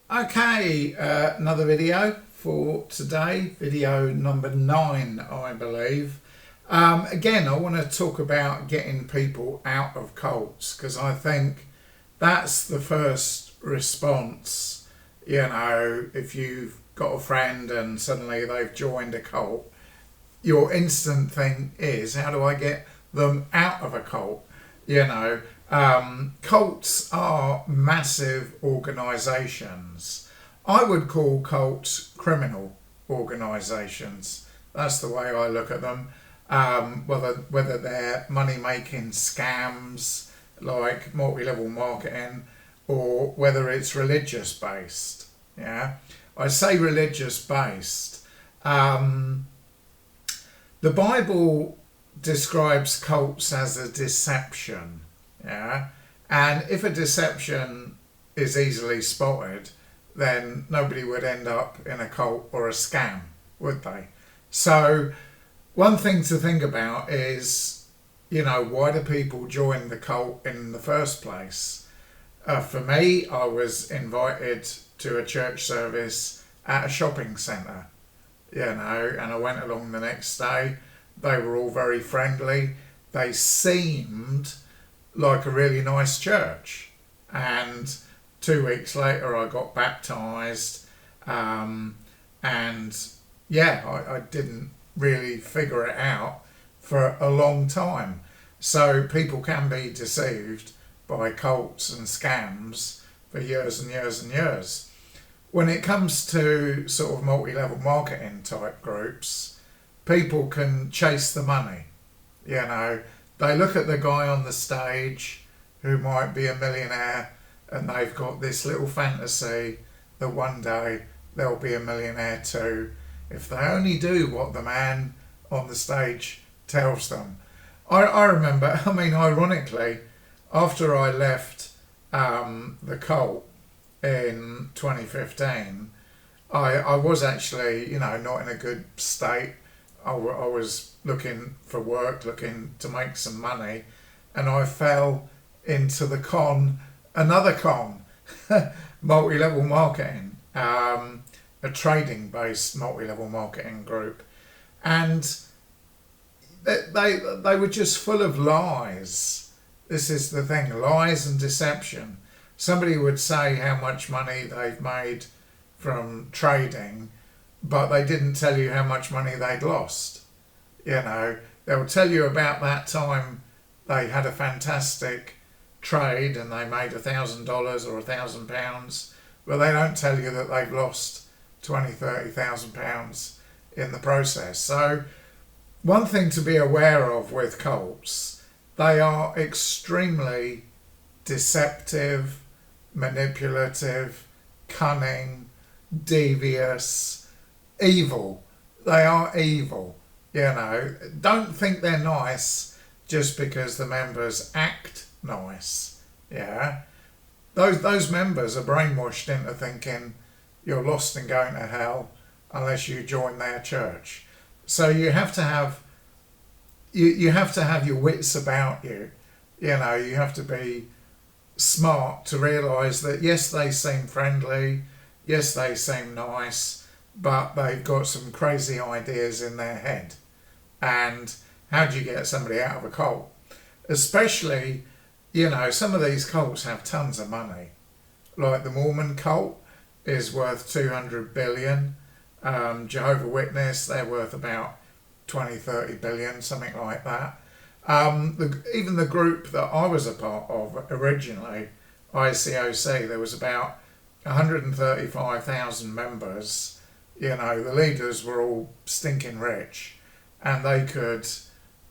Okay, another video for today, video number 9, I believe. Again, I want to talk about getting people out of cults because I think that's the first response. If you've got a friend and suddenly they've joined a cult, your instant thing is, how do I get them out of a cult? Cults are massive organisations. I would call cults criminal organisations. That's the way I look at them. Whether they're money making scams like multi-level marketing, or whether it's religious based. Yeah, I say religious based. The Bible describes cults as a deception. Yeah, and if a deception is easily spotted, then nobody would end up in a cult or a scam, would they? So one thing to think about is, why do people join the cult in the first place? For me, I was invited to a church service at a shopping centre, and I went along the next day. They were all very friendly. They seemed like a really nice church. And 2 weeks later, I got baptised. And yeah, I didn't really figure it out for a long time. So people can be deceived by cults and scams for years and years and years. When it comes to sort of multi-level marketing type groups, people can chase the money. They look at the guy on the stage who might be a millionaire, and they've got this little fantasy that one day they'll be a millionaire too, if they only do what the man on the stage tells them. I remember, ironically, after I left the cult in 2015, I was actually, not in a good state. I was looking for work, looking to make some money, and I fell into another con, multi-level marketing, a trading-based multi-level marketing group, and they were just full of lies. This is the thing, lies and deception. Somebody would say how much money they've made from trading, but they didn't tell you how much money they'd lost. They'll tell you about that time they had a fantastic trade and they made $1,000 or £1,000, but they don't tell you that they've lost 30,000 pounds in the process. So one thing to be aware of with cults, they are extremely deceptive, manipulative, cunning, devious, evil. They are evil. Don't think they're nice just because the members act nice. Those members are brainwashed into thinking you're lost and going to hell unless you join their church. So you have to have your wits about you. You have to be smart to realise that yes, they seem friendly, yes, they seem nice, but they've got some crazy ideas in their head. And how do you get somebody out of a cult? Especially, some of these cults have tons of money. Like the Mormon cult is worth 200 billion. Jehovah's Witness, they're worth about 20-30 billion, something like that. Even the group that I was a part of originally, ICOC, there was about 135,000 members. The leaders were all stinking rich, and they could,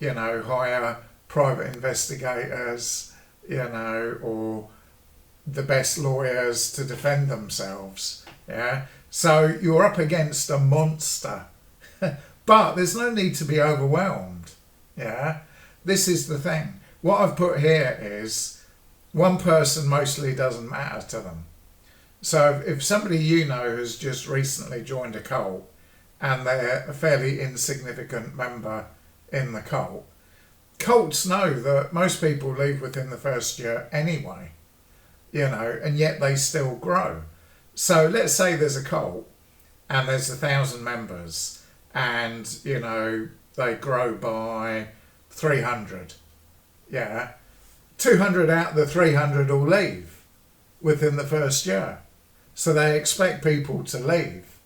hire private investigators, or the best lawyers to defend themselves. So you're up against a monster, but there's no need to be overwhelmed. This is the thing. What I've put here is one person mostly doesn't matter to them. So if somebody has just recently joined a cult and they're a fairly insignificant member in the cult, cults know that most people leave within the first year anyway, and yet they still grow. So let's say there's a cult and there's 1,000 members, and they grow by 300. Yeah, 200 out of the 300 will leave within the first year. So they expect people to leave,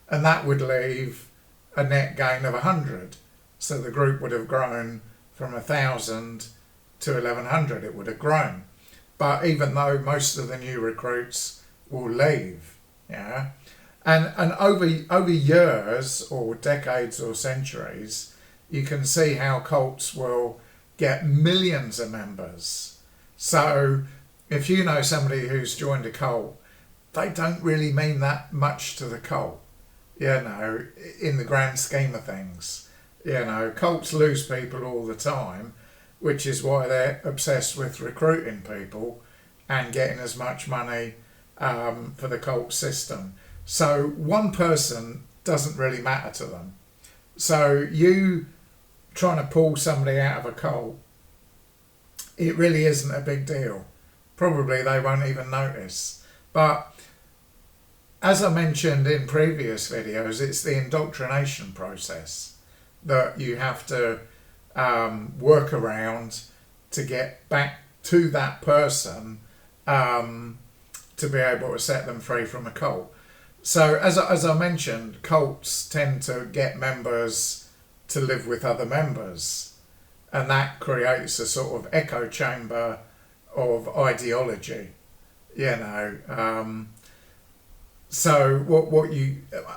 and that would leave a net gain of 100. So the group would have grown from 1,000 to 1,100. It would have grown. But even though most of the new recruits will leave, yeah, and over years or decades or centuries, you can see how cults will get millions of members. So if you know somebody who's joined a cult, they don't really mean that much to the cult, in the grand scheme of things. Cults lose people all the time, which is why they're obsessed with recruiting people and getting as much money for the cult system. So one person doesn't really matter to them. So you trying to pull somebody out of a cult, it really isn't a big deal. Probably they won't even notice. But as I mentioned in previous videos, it's the indoctrination process that you have to work around to get back to that person to be able to set them free from a cult. So as I mentioned, cults tend to get members to live with other members, and that creates a sort of echo chamber of ideology. So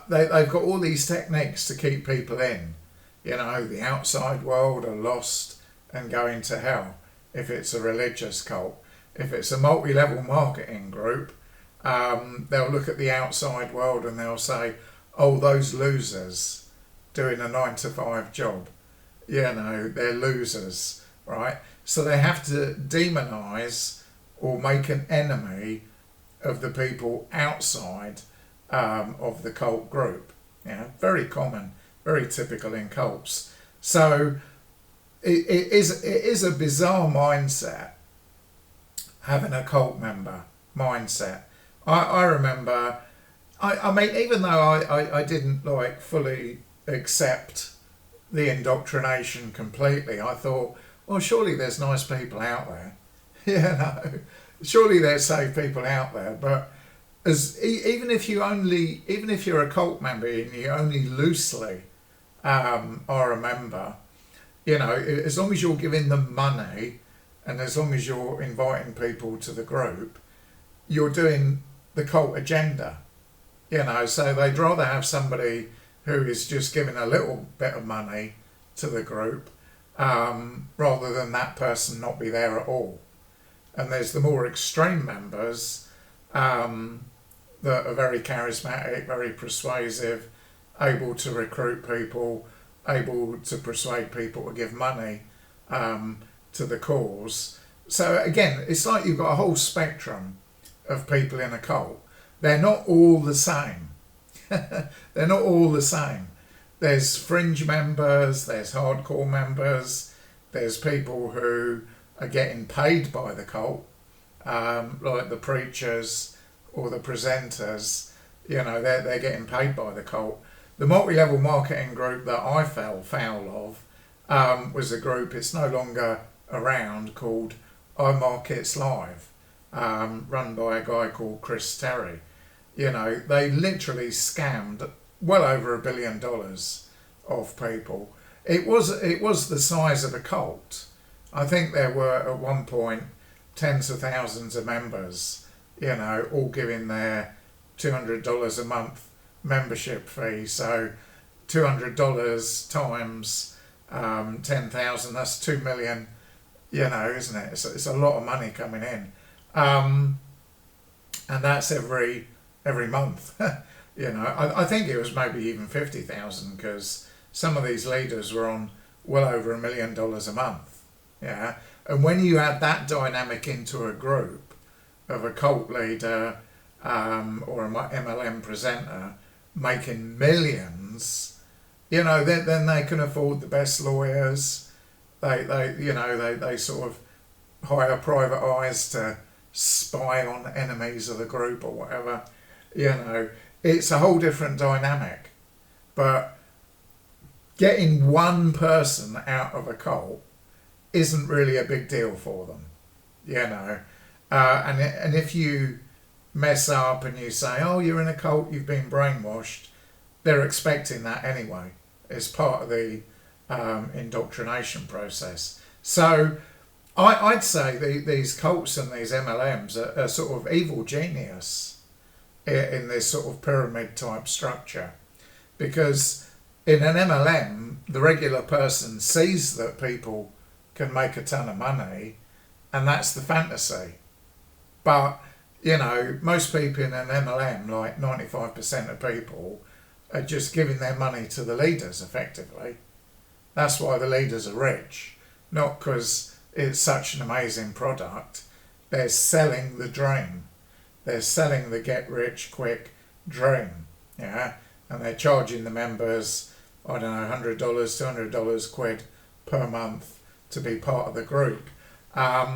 they've got all these techniques to keep people in. The outside world are lost and going to hell if it's a religious cult. If it's a multi-level marketing group, they'll look at the outside world and they'll say, oh, those losers doing a 9-to-5 job, they're losers, right? So they have to demonize or make an enemy of the people outside of the cult group. Very common, very typical in cults. So it is a bizarre mindset, having a cult member mindset. I remember, I mean, even though I didn't fully accept the indoctrination completely, I thought, well, surely there's nice people out there. Surely there's safe people out there. But even if you're a cult member and you only loosely are a member, as long as you're giving them money and as long as you're inviting people to the group, you're doing the cult agenda. So they'd rather have somebody who is just giving a little bit of money to the group rather than that person not be there at all. And there's the more extreme members that are very charismatic, very persuasive, able to recruit people, able to persuade people to give money to the cause. So again, it's like you've got a whole spectrum of people in a cult. They're not all the same. They're not all the same. There's fringe members, there's hardcore members, there's people who are getting paid by the cult, like the preachers or the presenters. They're getting paid by the cult. The multi-level marketing group that I fell foul of was a group, it's no longer around, called iMarkets Live, run by a guy called Chris Terry. They literally scammed well over $1 billion of people. It was the size of a cult. I think there were at one point tens of thousands of members, all giving their $200 a month membership fee. So $200 times 10,000, that's 2 million, isn't it? It's a lot of money coming in. And that's every month. I think it was maybe even 50,000 because some of these leaders were on well over $1 million a month. Yeah. And when you add that dynamic into a group of a cult leader or an MLM presenter making millions, then they can afford the best lawyers. They sort of hire private eyes to spy on enemies of the group or whatever. You know, it's a whole different dynamic. But getting one person out of a cult isn't really a big deal for them. You know, and if you mess up and you say, oh, you're in a cult, you've been brainwashed, they're expecting that anyway. It's part of the indoctrination process. So I'd say these cults and these MLMs are sort of evil genius in this sort of pyramid type structure. Because in an MLM, the regular person sees that people can make a ton of money, and that's the fantasy. But, you know, most people in an MLM, like 95% of people, are just giving their money to the leaders, effectively. That's why the leaders are rich. Not because it's such an amazing product. They're selling the dream. They're selling the get-rich-quick dream. Yeah? And they're charging the members, I don't know, $100, $200 quid per month to be part of the group. I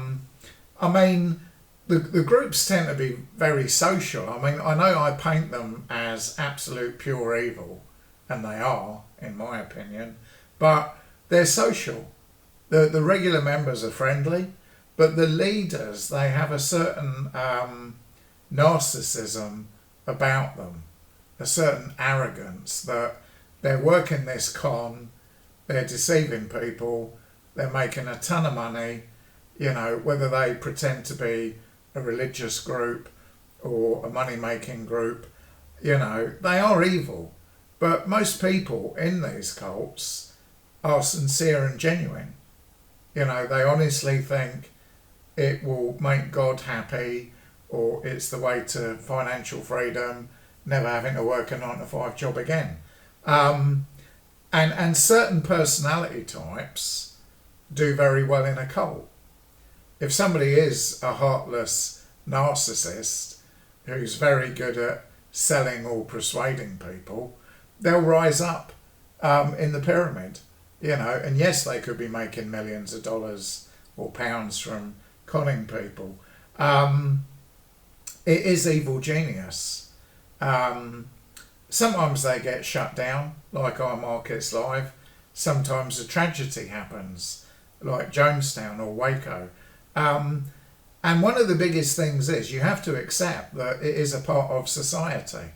mean, the groups tend to be very social. I mean, I know I paint them as absolute pure evil, and they are, in my opinion, but they're social. The regular members are friendly, but the leaders, they have a certain narcissism about them, a certain arrogance that they're working this con, they're deceiving people, they're making a ton of money, you know, whether they pretend to be a religious group or a money-making group, you know, they are evil. But most people in these cults are sincere and genuine. You know, they honestly think it will make God happy, or it's the way to financial freedom, never having to work a 9-to-5 job again. And certain personality types do very well in a cult. If somebody is a heartless narcissist who's very good at selling or persuading people, they'll rise up in the pyramid, you know, and yes, they could be making millions of dollars or pounds from conning people. It is evil genius. Sometimes they get shut down, like our Markets Live. Sometimes a tragedy happens, like Jonestown or Waco. And one of the biggest things is you have to accept that it is a part of society.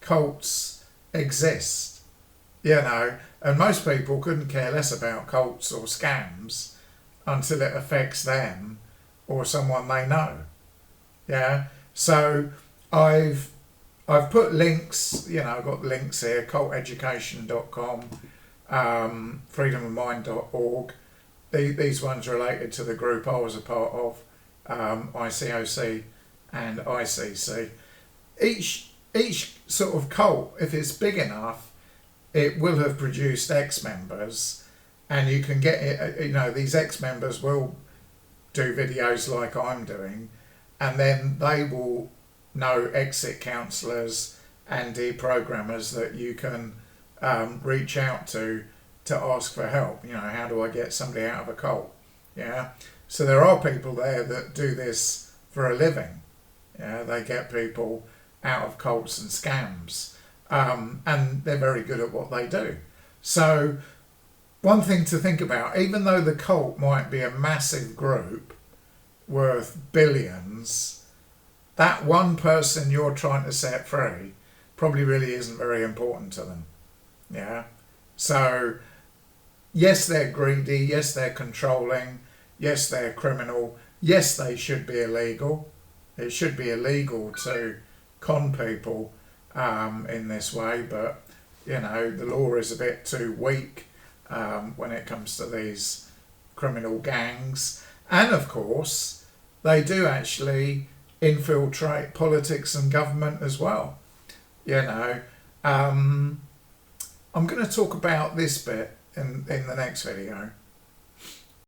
Cults exist, you know, and most people couldn't care less about cults or scams until it affects them or someone they know. Yeah, so I've put links, you know, I've got links here, culteducation.com, freedomofmind.org. These ones related to the group I was a part of, ICOC and ICC. Each sort of cult, if it's big enough, it will have produced ex-members, and you can get it, you know, these ex-members will do videos like I'm doing, and then they will know exit counsellors and deprogrammers that you can reach out to ask for help. You know, how do I get somebody out of a cult? Yeah. So there are people there that do this for a living. Yeah, they get people out of cults and scams, and they're very good at what they do. So one thing to think about, even though the cult might be a massive group worth billions, that one person you're trying to set free probably really isn't very important to them. Yeah. So yes, they're greedy. Yes, they're controlling. Yes, they're criminal. Yes, they should be illegal. It should be illegal to con people in this way, but, you know, the law is a bit too weak when it comes to these criminal gangs. And, of course, they do actually infiltrate politics and government as well. You know, I'm going to talk about this bit in the next video.